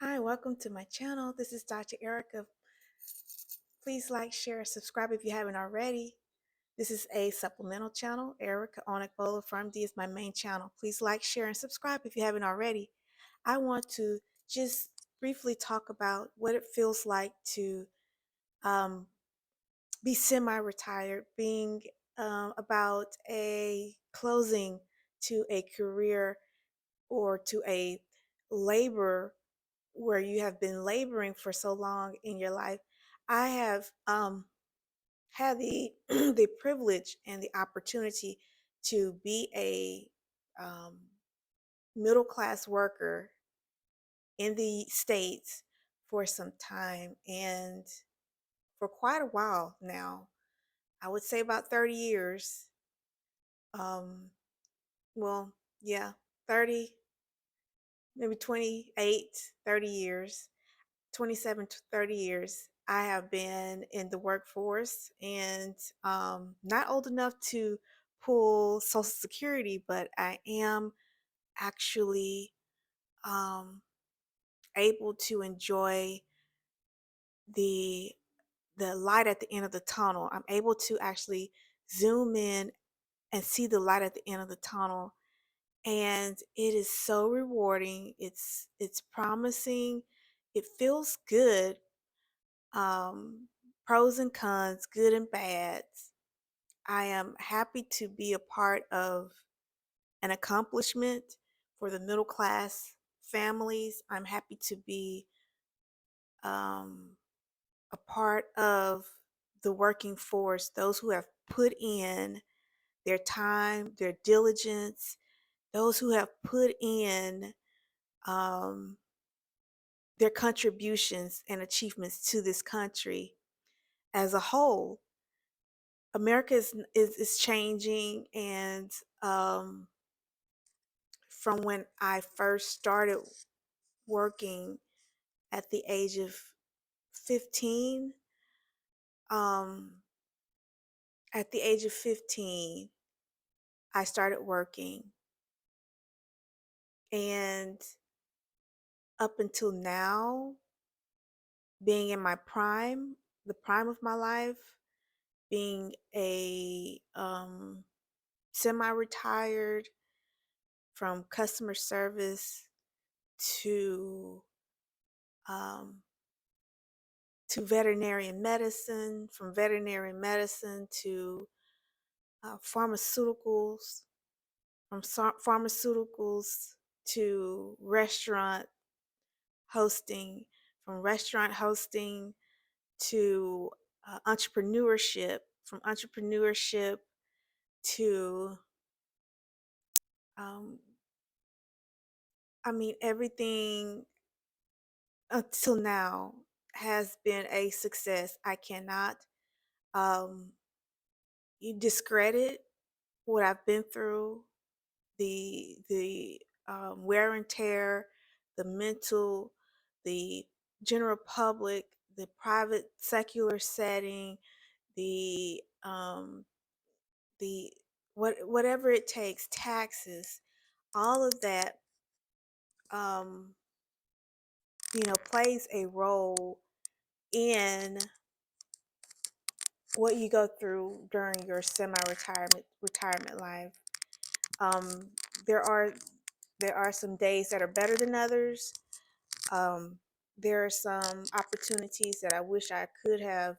Hi, welcome to my channel. This is Dr. Erica. Please like, share, subscribe if you haven't already. This is a supplemental channel. Erica Onic Bowler Firm D is my main channel. Please like, share, and subscribe if you haven't already. I want to just briefly talk about what it feels like to um, be semi-retired, being about a closing to a career or to a labor where you have been laboring for so long in your life. I have had the the privilege and the opportunity to be a um, middle class worker in the States for some time and for quite a while now. I would say about 30 years. Um, well, yeah, 30, maybe 28, 30 years. 27 to 30 years, I have been in the workforce and not old enough to pull Social Security, but I am actually um, able to enjoy the the light at the end of the tunnel. I'm able to actually zoom in and see the light at the end of the tunnel, and it is so rewarding. It's promising. It feels good. um, Pros and cons, good and bad. I am happy to be a part of an accomplishment for the middle class families. I'm happy to be um, a part of the working force, those who have put in their time, their diligence, those who have put in um, their contributions and achievements to this country as a whole. America is changing, and from when I first started working at the age of 15, um, at the age of 15, I started working, and up until now, being in my prime, the prime of my life, being a semi-retired from customer service to um, veterinarian medicine, from veterinary medicine to pharmaceuticals, from pharmaceuticals to restaurant hosting, from restaurant hosting to entrepreneurship, from entrepreneurship to, um, everything until now has been a success. I cannot um, discredit what I've been through, the wear and tear, the mental, the general public, the private secular setting, the the whatever it takes, taxes, all of that, um, plays a role in what you go through during your semi-retirement life. Um, there are some days that are better than others. Um, there are some opportunities that I wish I could have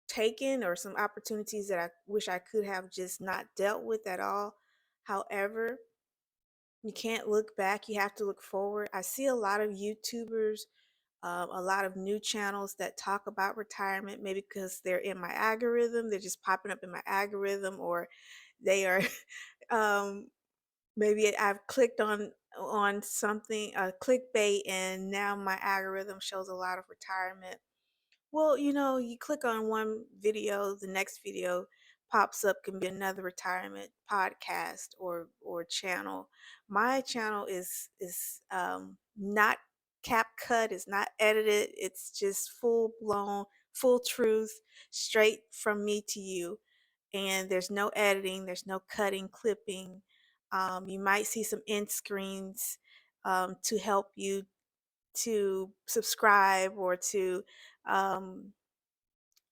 taken, or some opportunities that I wish I could have just not dealt with at all. However, you can't look back, you have to look forward. I see a lot of YouTubers, a lot of new channels that talk about retirement, maybe because they're in my algorithm, they're just popping up in my algorithm, or they are um, maybe I've clicked on something, clickbait, and now my algorithm shows a lot of retirement. Well, you click on one video, the next video pops up, can be another retirement podcast or channel. My channel is not cap cut, it's not edited, it's just full blown, full truth, straight from me to you. And there's no editing, there's no cutting, clipping. You might see some end screens to help you to subscribe or to um,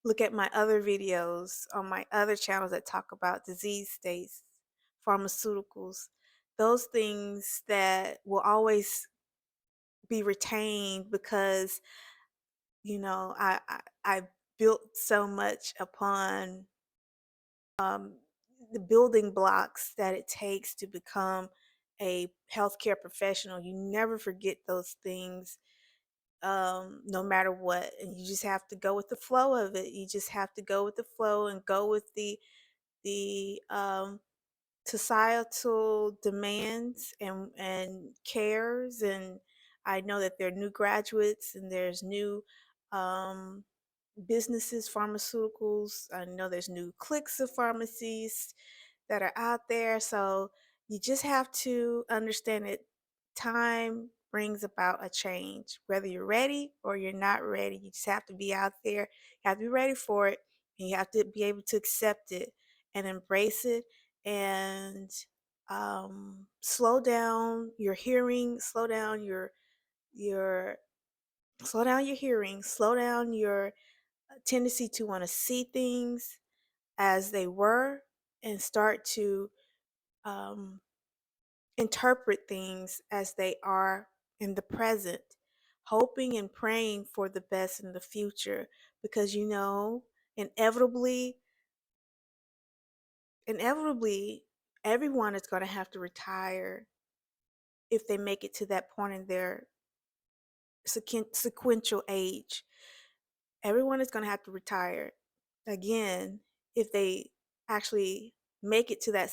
look at my other videos on my other channels that talk about disease states, pharmaceuticals, those things that will always be retained because I built so much upon um, the building blocks that it takes to become a healthcare professional. You never forget those things, no matter what, and you just have to go with the flow of it. You just have to go with the flow and go with the societal demands and cares. And I know that there are new graduates and there's new um, businesses, pharmaceuticals. I know there's new cliques of pharmacies that are out there. So you just have to understand that time brings about a change, whether you're ready or you're not ready. You just have to be out there. You have to be ready for it, and you have to be able to accept it and embrace it, and slow down your hearing, your slow down your hearing, slow down your tendency to want to see things as they were, and start to um, interpret things as they are in the present, hoping and praying for the best in the future, because inevitably, inevitably, everyone is going to have to retire if they make it to that point in their sequential age. Everyone is going to have to retire again if they actually make it to that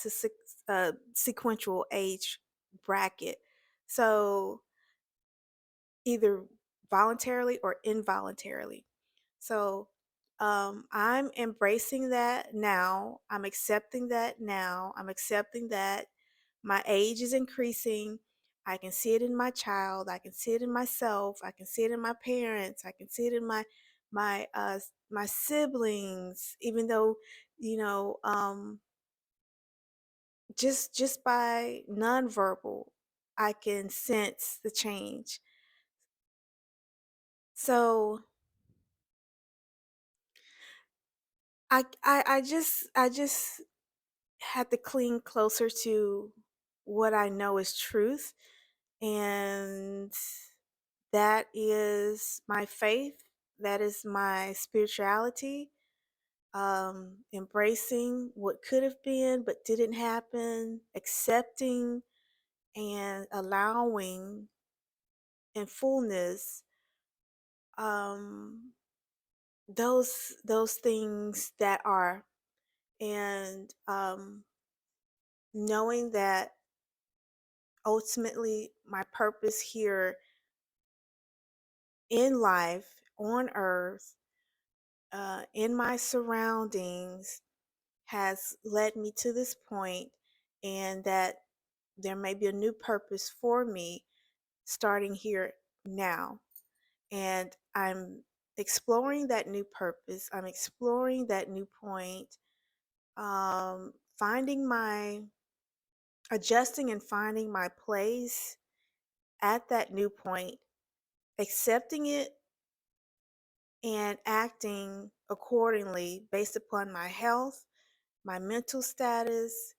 sequential age bracket. So either voluntarily or involuntarily. So I'm embracing that now. I'm accepting that now. I'm accepting that my age is increasing. I can see it in my child. I can see it in myself. I can see it in my parents. I can see it in my siblings. Even though, you know, just by nonverbal, I can sense the change. So I just had to cling closer to what I know is truth, and that is my faith, that is my spirituality, embracing what could have been but didn't happen, accepting and allowing in fullness um, those things that are, and knowing that ultimately my purpose here in life on earth, in my surroundings, has led me to this point, and that there may be a new purpose for me starting here now. And I'm exploring that new purpose, I'm exploring that new point, finding my adjusting and finding my place at that new point, accepting it and acting accordingly based upon my health, my mental status,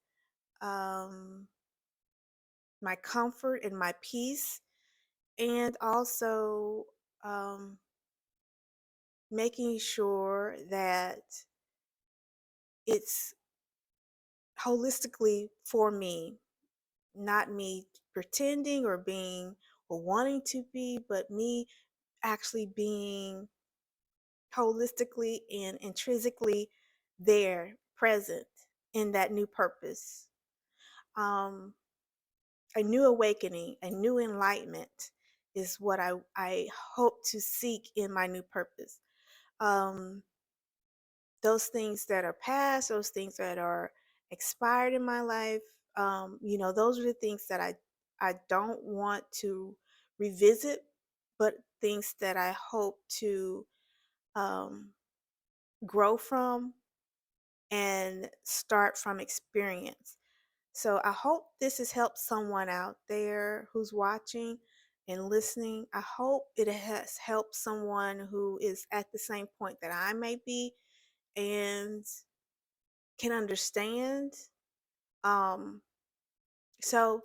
um, my comfort and my peace, and also um, making sure that it's holistically for me, not me pretending or being or wanting to be, but me actually being holistically and intrinsically there, present in that new purpose. Um, a new awakening, a new enlightenment is what I hope to seek in my new purpose. Um, those things that are past, those things that are expired in my life, those are the things that I don't want to revisit, but things that I hope to um, grow from and start from experience. So I hope this has helped someone out there who's watching, and listening. I hope it has helped someone who is at the same point that I may be and can understand. Um, so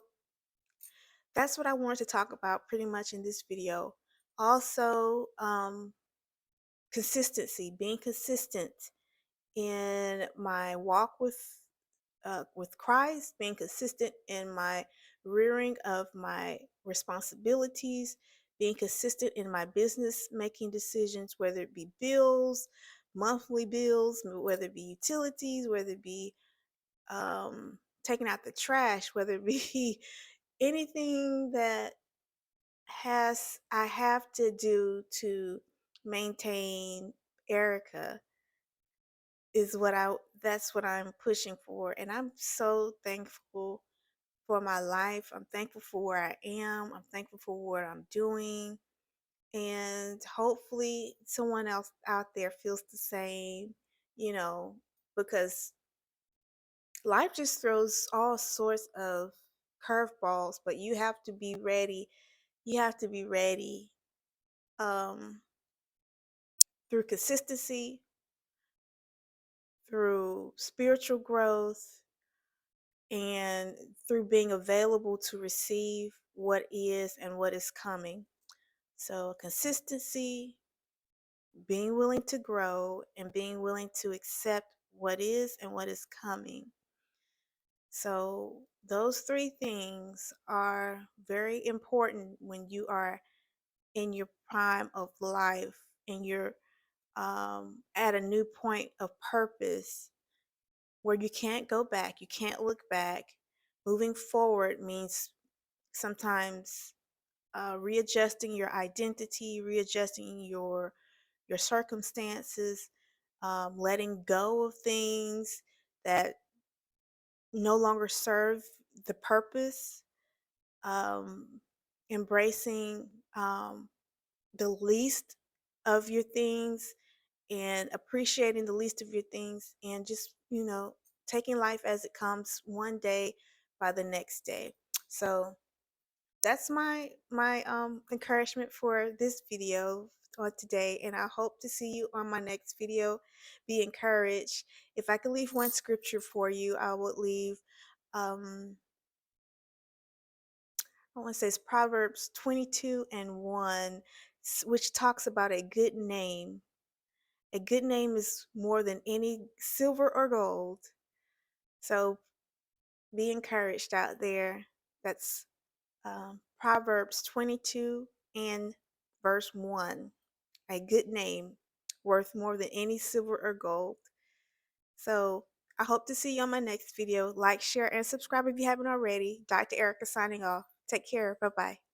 that's what I wanted to talk about pretty much in this video. Also, consistency, being consistent in my walk with Christ, being consistent in my rearing of my responsibilities, being consistent in my business making decisions, whether it be bills, monthly bills, whether it be utilities, whether it be taking out the trash, whether it be anything that has I have to do to maintain Erica is what I that's what I'm pushing for, and I'm so thankful for my life. I'm thankful for where I am. I'm thankful for what I'm doing, and hopefully someone else out there feels the same, you know, because life just throws all sorts of curveballs, but you have to be ready. You have to be ready um through consistency, through spiritual growth, and through being available to receive what is and what is coming. So, consistency, being willing to grow, and being willing to accept what is and what is coming. So, those three things are very important when you are in your prime of life and you're at a new point of purpose where you can't go back, you can't look back. Moving forward means sometimes readjusting your identity, readjusting your circumstances, letting go of things that no longer serve the purpose, um, embracing the least of your things and appreciating the least of your things, and just taking life as it comes, one day by the next day. So that's my encouragement for this video on today, and I hope to see you on my next video. Be encouraged. If I could leave one scripture for you, I would leave I want to say it's Proverbs 22:1, which talks about a good name. A good name is more than any silver or gold. So be encouraged out there. That's Proverbs 22 and verse 1. A good name worth more than any silver or gold. So I hope to see you on my next video. Like, share, and subscribe if you haven't already. Dr. Erica signing off. Take care. Bye-bye.